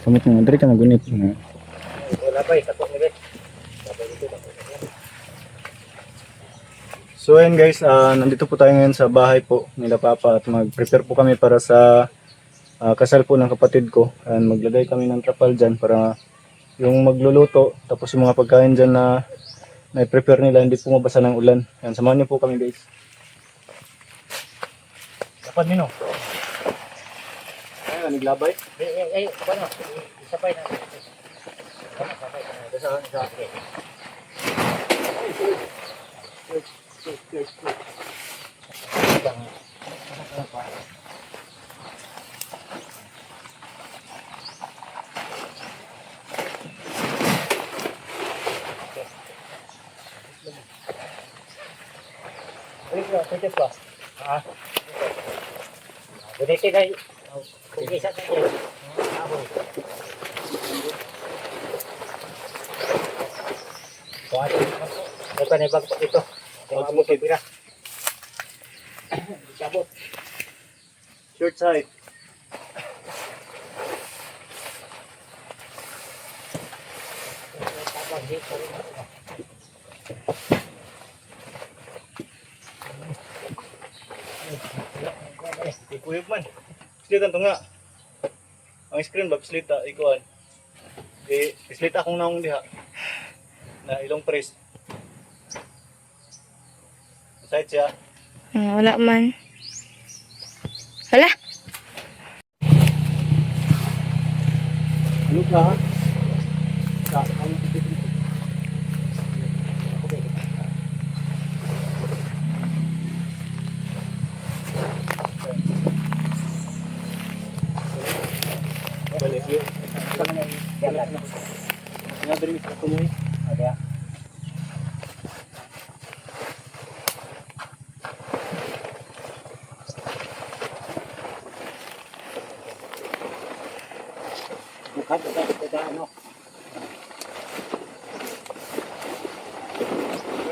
Kamot nga, diri ka nagunit. Wala pa eh, kapag nila. So ayun guys, nandito po tayo ngayon sa bahay po nila Papa at mag-prepare po kami para sa kasal po ng kapatid ko. And maglagay kami ng trapal dyan para yung magluluto, tapos yung mga pagkain dyan na na-prepare nila hindi po mabasa ng ulan. Yan, samahan niyo po kami guys. Dapat nino. Ayun, naglabay. Ay, ano? Isapay na. Isa. Pwede pa. Pwede kayo. Kung isa sa inyo. May panibag po ito. Tingnan mo pira. Sabot. Short side. Ikuyog man. Slitan to nga. Ang screen ba slita ikuan. Slita akong naong diha. Na ilong press. Side siya. Wala man. Hala. Ano ka ha? Balik yun. Nga dali sa tuloy. Ada. Bukan kita ano.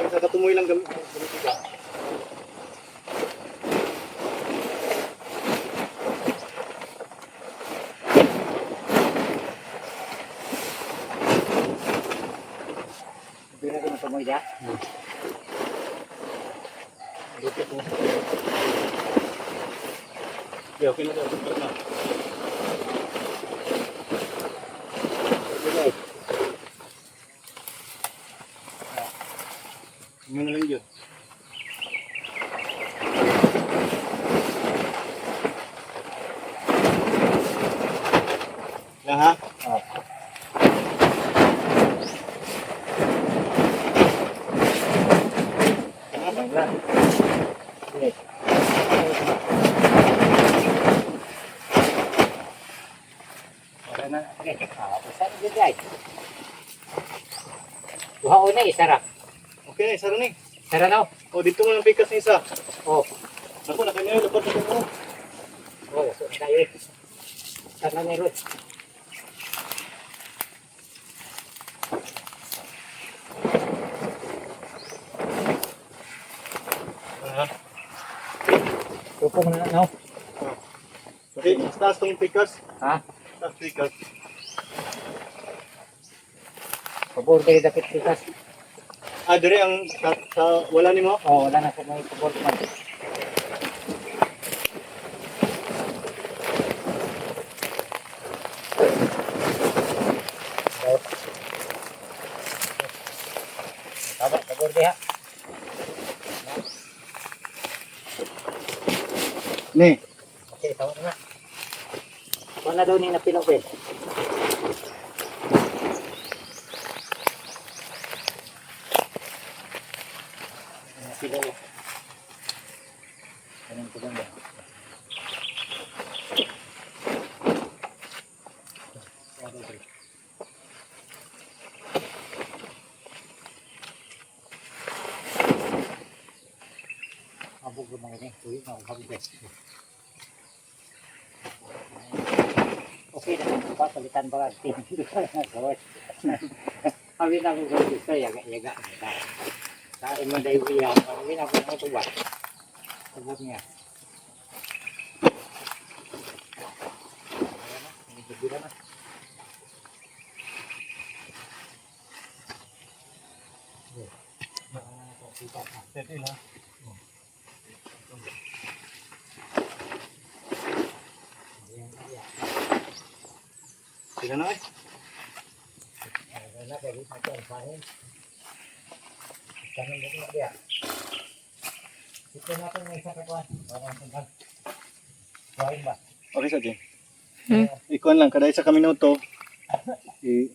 Sa katumoy lang gamit ka. Bila ko na tumoy dia. Dito po. Yeah, okay na daw. Okay na. Yun na lang yun. Yan ha? Buhaon na isa ra. Okay na, isa rin eh. Sara na. O, dito mo ng pikas na isa. Oh. Ako, nakanyayo, dapat na ko. Oh, so tayo. Sana ni Ruth. Ha? Tupong na no. Okay, taas tong pikas. Ha? Taas pikas. Pabor kayo dapat pikas. Dire ang wala ni mo? Oh, wala na ko may pabor man. Pabor dia. Ni. Okay, tawag na. Kung na daw ni napilong ko eh. Napilong ko. Anong pilong ba? Abog naman ini. Tuwing ako habig. Okay na, pasalitan ba ang team? Kami na kung gusto, yaga. Kain mo dahil iyaw, kami na kung matuwa. Sabot niya. Ayan na, nagigila na. Ito na. Sige na eh. Wala dali natin ang kanin. Kanin dito dia. Ito natin may isa kakuan. Parang tungkol. Kain ba? Okay sa din. Hmm? Ikuan lang, kada isa ka minuto. I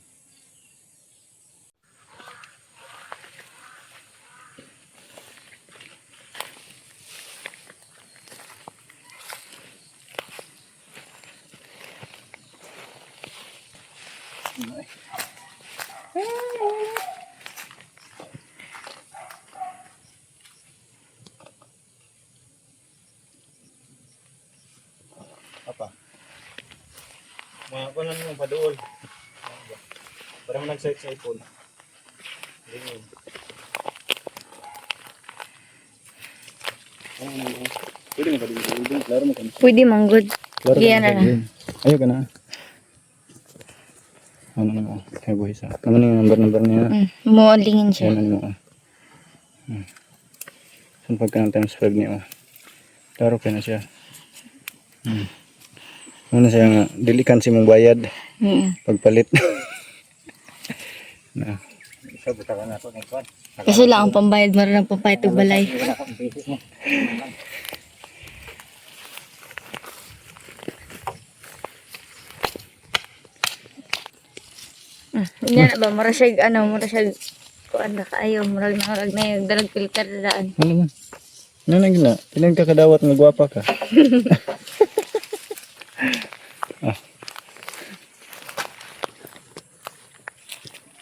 apa? Mga kunan mo paduol. Para mo nag-search sa iPhone. Ganyan. Pwede mo paduol. Klaro mo kami. Pwede manggod. Klaro Giyan na na. Ayaw ka na. Ano na mo? Kaya buhay sa. Ano na yung number niya? Mualingin siya. Yan ano mo. Saan pagka ng times 5 niya? Klaro ka na siya. Ano siya nga, dilikan si mong bayad. Pagpalit. Na. Isa buta ka na ito ng kuan. Kasi lang ang pambayad mo rin ang pampayat og balay. Wala kang bisis mo. Yan na ba? Mura siya, mura siya, kuan na kaayo, mura na yung dalag filter na daan. Ano mo? Ano na gina? Ilan ka kadawat nga gwapa ka?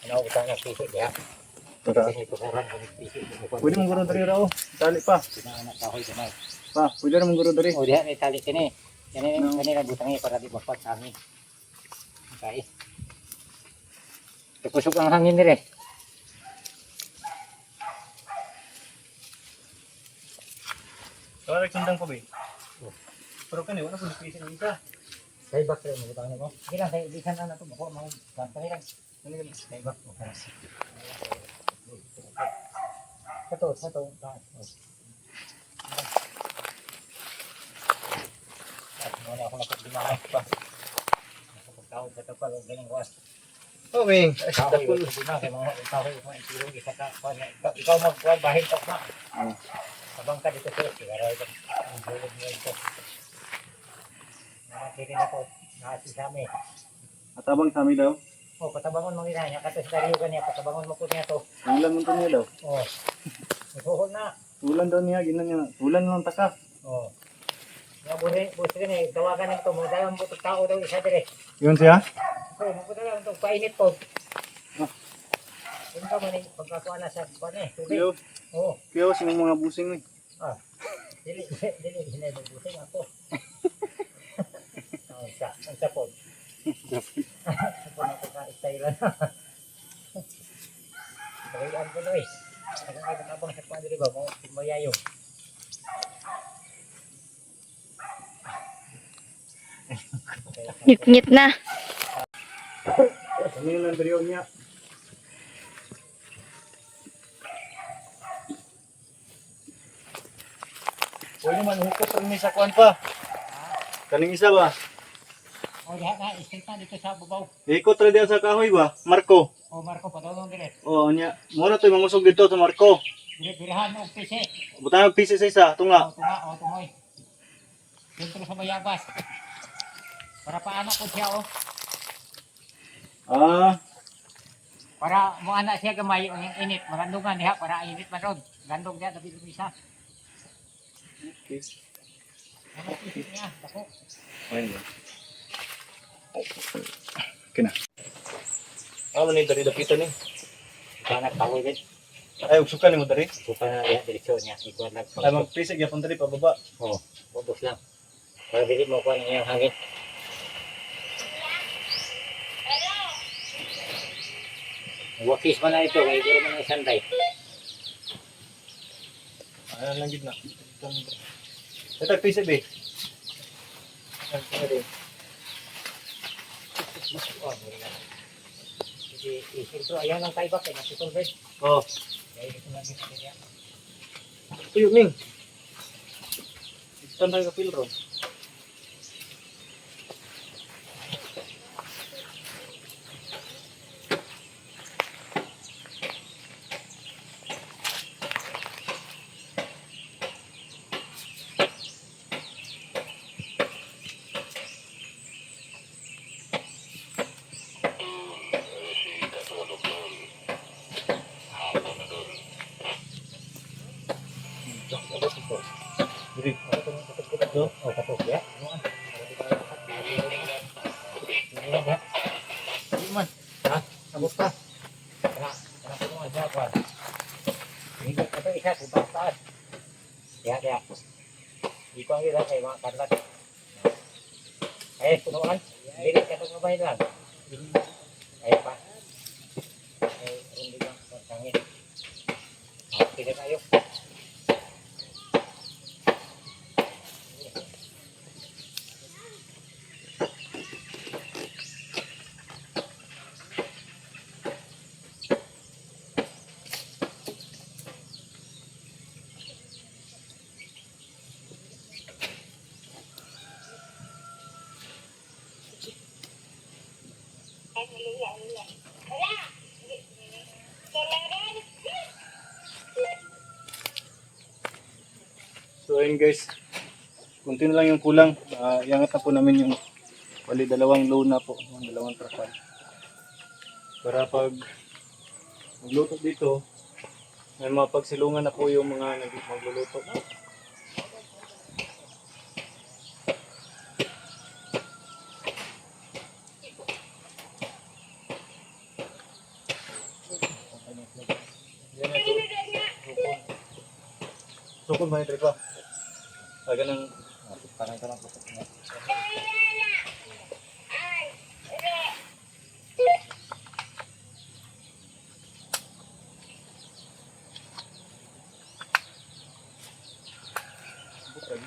Ano buta na piso dia. Para. Kasi ito kurang kung piso. Pwede mong guro dari raw. Tali pa. Sinaanak kahoy gamay. Pa, pwede mong guro dari. O diha may tali kini. Kanina butang para di bapat sa amin. Okay. Kusog ang hangin dire. Kaya sundang pa ba? Pero kani wala ko piso ng isa. Kay bak rin mo butang mo. Bilang kay bisan na to mako mo bantay lang. Kay bak mo kana. Satu. Wala ako napagdimahan pa. Nakapagtawag sa tapal o ganyan kuwas. Oh, Ming. Kahoy, wala ko na kay mga kahoy mo itulong isa ka kuwan. Ikaw magkuwan bahin tok na. Sabang ka dito sir, sigara ito. Ang bulog mo ito. Nakakiri na po, nakasisami. At abang sami daw. O, patabangon mo ina niya, katos dariyo ka niya, patabangon mo po niya to. Tulan mo to niya daw. O, isuhol na. Tulan daw niya, ginan niya. Tulan lang taka. O. Nga busi ka niya, tawagan nito mo, dahil ang butog tao daw isa dire. Yun siya? O, mapunta lang ito, painit po. Yun ka man eh, pagkakuha na sa kuwan eh, tubig. Kiyo. O, Kiyo, sinong mga busing eh. dili, busing ako. Ang sapod. Ako na pagka-style na. Pagkailan ko na eh. Ang abang sa kuwan dire ba, mayayong. Ngit-ngit na. Ano yung nandariyo niya? Pwede man hukot rin sa kuwan pa. Kaning isa ba? O, diha na, isip na dito sa babaw. Ikot rin diyan sa kahoy ba? Marco. O, Marco, patulong dire. Oo niya. Muna to yung mangusog dito sa Marco. Dirahan mo, pisi. Butang ang pieces sa isa. Tunga. O, tunga, o, tumoy. Dentro sa bayabas. Para paano ko siya, o. Ah. Para mo anak siya gamay, ang init. Marandungan diha, para init man ron. Gandong diha, tapi lumisa. Okay. Ano isip niya, ako. Ayun. Okay na. Ah, manay dari dapitan ni. Sana tawo din. Ay, ugsukan ni mo dari. Bukan na diha, direksyon niya. Ikuan lang. Ay, magpisig yapon dari pababa. O, bubos lang. Para dili mo kuha ng iyong hangin. Wakis man na ito, kaya guro man na isanday. Ayan lang gid na. Ito pisig eh. Ito, ayan ang kaibak, eh, nasisolve. Oh. Kaya ito lang ito niya. Uy, Ming. Stand tayo ka pilro. Diri. Oh, katok ya. Di man. Ha? Abot pa. Kena ko mo sa kwan. Hindi ka isa sa taas. Ya, ya. Di ko ang ira kay mga kanlat. Punuan. Dili ka to mabay lang. Pa. Rundi lang tangin. Tidak kayo. So ayun guys, kunti na lang yung kulang. Iangat na po namin yung bali dalawang load na po, yung dalawang trapal. Para pag magluto dito, may mapagsilungan na po yung mga magluluto. Yan na ito. Sukon ba yung tripa? Aga ng Parang ka lang po. bukag.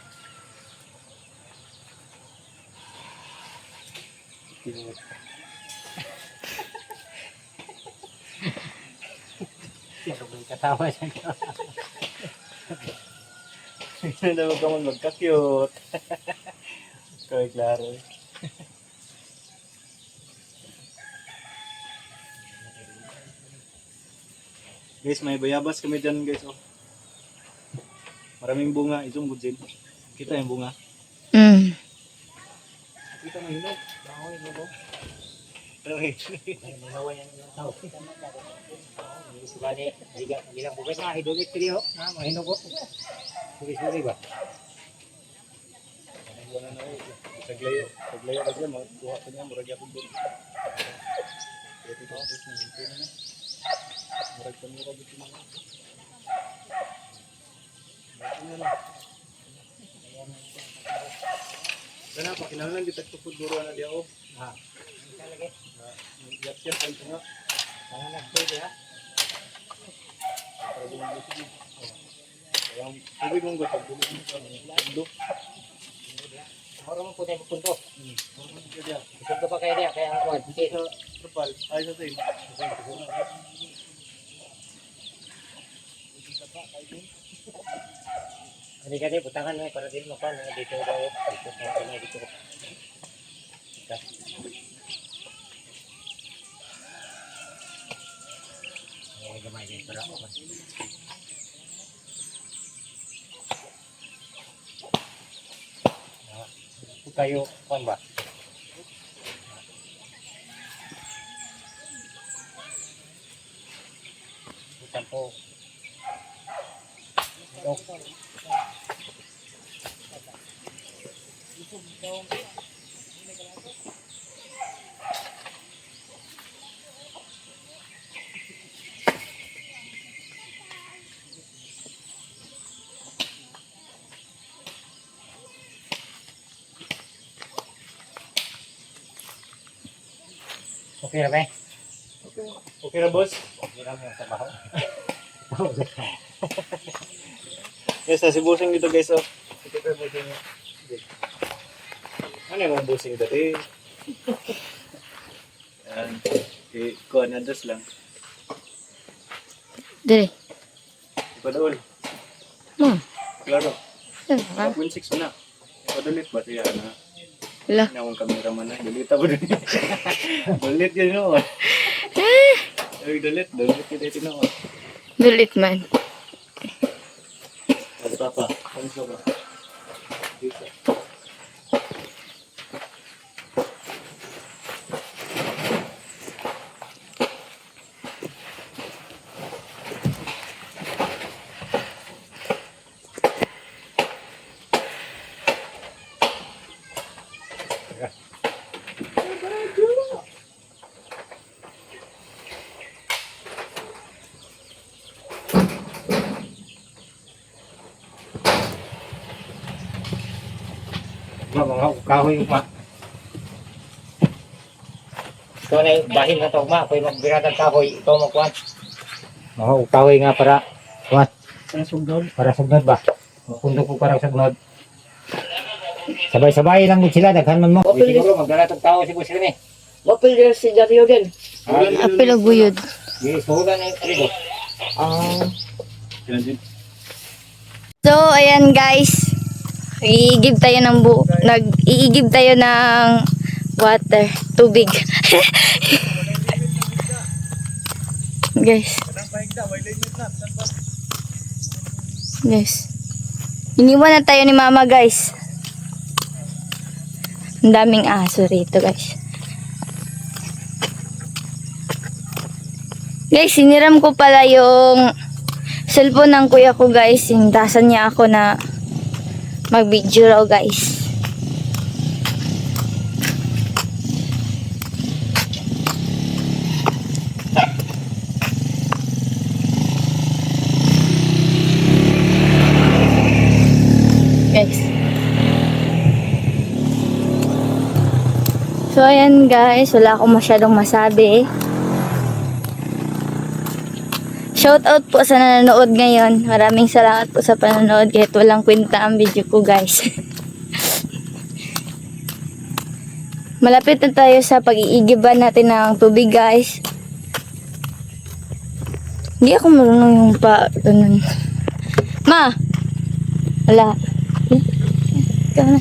Katawa siya. Hindi naman ka magka-cute. Kaway klaro eh. Guys, may bayabas kami dyan guys. Oh. Maraming bunga. Isang gudsin. Kita yung bunga. Kita mo hinog. Bango hinog oh. Pero Minawa yan yung tao. Subani, bilang bukit na, hidulit kiri ho. Mahinog ho. Suri-suri ba? wala na eh. Saglayo. Saglayo kasi magkuha ko niya. Murag yapon doon. Kaya dito ako guys. Nagpunto na na. Murag pa murag ito na. Bakit na lang. Kana pa kinahanglan kita ko pud duro na di ako. Ha. Lagi. Yap-yap ang tunga. Tangan nagpwede ha. Para bumagusig. Kaya tubig mong gutag. Tubig mong gutag. Moro mo po tayo pupunto. Kaya Pupunto pa kayo niya, kaya ako. dito sa trapal. Ay sa tayo. Hindi ka din, putangan mo para din mo pa. Dito daw. Dito sa kanya dito. Gamay din para ako. Kayo, kuan ba? Bukan po. Okay na ba? Okay na boss? Okay lang yung trabaho. Yes, sa si busing dito guys oh. Ito pa busing niya. Ano yung busing dati? Yan. Kuha na dos lang. Dire. Ipa doon. Klaro. Ah, 1.6 na. Padulit ba siya na? Ala. Na akong kameraman na. Dulit ako dun. Dulit yun noon. Ay, dulit. Dulit yun dito noon. Dulit man. Ano papa? Ano sa ba? Dito. Mga kahoy ma. Ito na yung bahin na ito ma. Kung magbiratang kahoy, ito magkuhan. Mga kahoy nga para kuhan. Ano sugdol? Para sugnod ba? Pundo ko para sugnod. Sabay-sabay lang mo sila. Daghan man mo. Siguro magbiratang tao si Boss Rene. Wapil din si Dario din. Apil og buyod. Yes, mahulan na yung aligo. Yan din. So, ayan guys. Iigib tayo ng nag-iigib tayo ng water, tubig. Guys. Guys. Iniwan na tayo ni Mama, guys. Ang daming aso rito, guys. Guys, siniram ko pala yung cellphone ng kuya ko, guys. Hintasan niya ako na mag-video raw, guys. Guys. So, ayan guys. Wala akong masyadong masabi. Shoutout po sa nanonood ngayon. Maraming salamat po sa panonood kahit walang kwenta ang video ko, guys. Malapit na tayo sa pag-iigiban natin ng tubig, guys. Hindi ako marunong yung ganun. Ma! Wala. Ikaw na.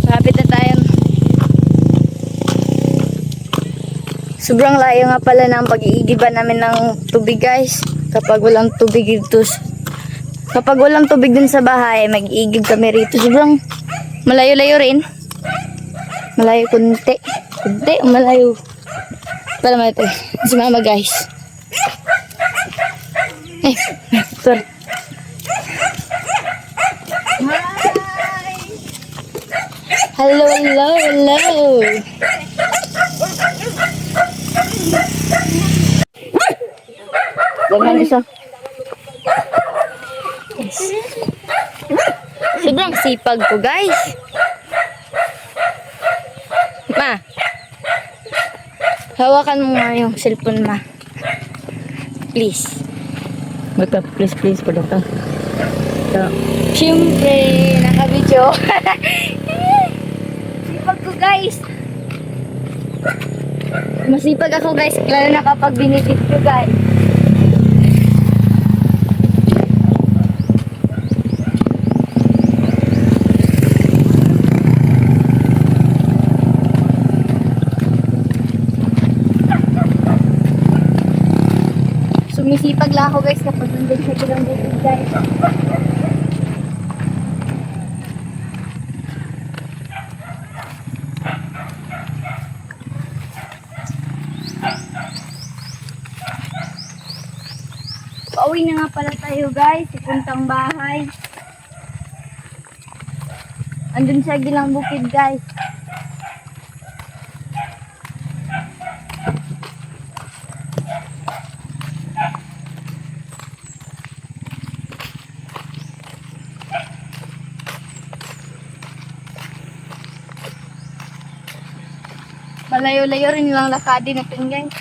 Malapit na tayo. Sobrang layo nga pala ng pag-iigiban namin ng tubig, guys. Kapag walang tubig dito. Kapag walang tubig dun sa bahay, mag-iigib kami rito. Sobrang malayo-layo rin. Malayo kunti. Kunti o malayo. Para natin. Si Mama, guys. Sorry. Hello, hello, hello. Jangan isa. Sobrang sipag ko, guys. Ma. Hawakan mo nga yung cellphone, ma. Please. Bata, please, padata. Siyempre, naka-video. Sipag ko, guys. Masipag ako, guys. Lalo na kapag binitip ko, guys. Sumisipag lang ako, guys, kapag nandun sa bilang bukid, guys. Pauwi na nga pala tayo, guys. Puntang bahay. Andun sa gilang bukid, guys. Malayo-layo rin lang lakadin natin, guys.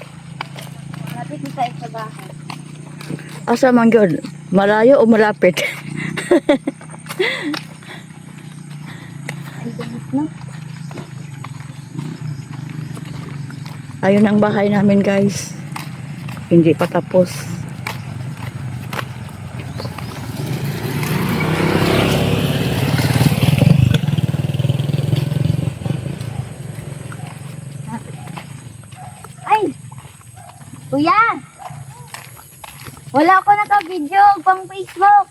Malapit na tayo sa bahay. Asa man gyud? Malayo o malapit? Ang dahil na. Ayun ang bahay namin guys. Hindi pa tapos. Ay! Kuya! Wala ako naka-video pang Facebook.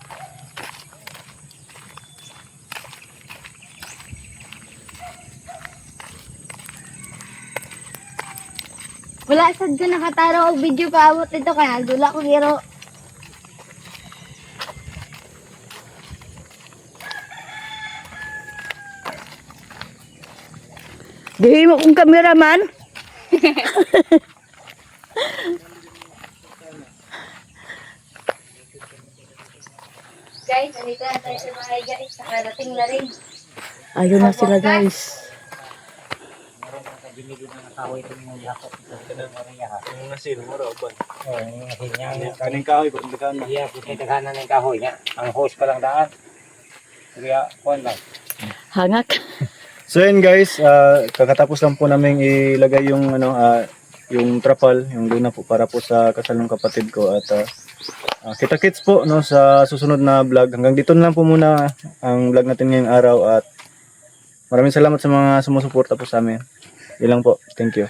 Wala sad ko nakataro og video paabot dito kaya dula ko giro. Dihi mo kong cameraman. Guys, andito na tayo sa bahay guys. Nakarating na rin. Ayun na sila guys. Meron kang kajimili na nakahoy ito yung yakot. Ito na meron yaha. Yung nasin, mura uban. Oo, yung nasin niya. Kaning kahoy po, dagan na. Iya, kasi daghanan ng kahoy niya. Ang hose pa lang daan. Kaya, kuhan lang. Hangak. So yun guys, kakatapos lang po namin ilagay yung yung trapal, yung luna po para po sa kasal ng kapatid ko at kita-kits po no sa susunod na vlog. Hanggang dito na lang po muna ang vlog natin ngayong araw at maraming salamat sa mga sumusuporta po sa amin. Yun lang po. Thank you.